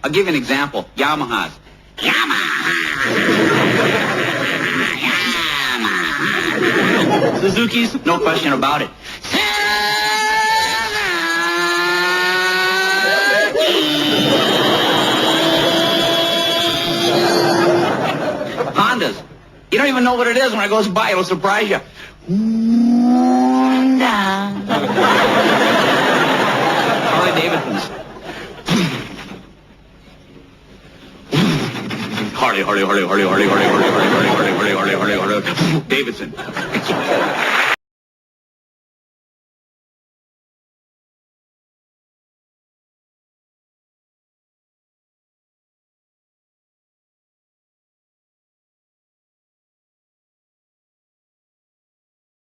I'll give you an example. Yamahas. Yamaha. Suzuki's, no question about it. Hondas. You don't even know what it is. When it goes by, it'll surprise you. Harley Davidson's. Harley Davidson.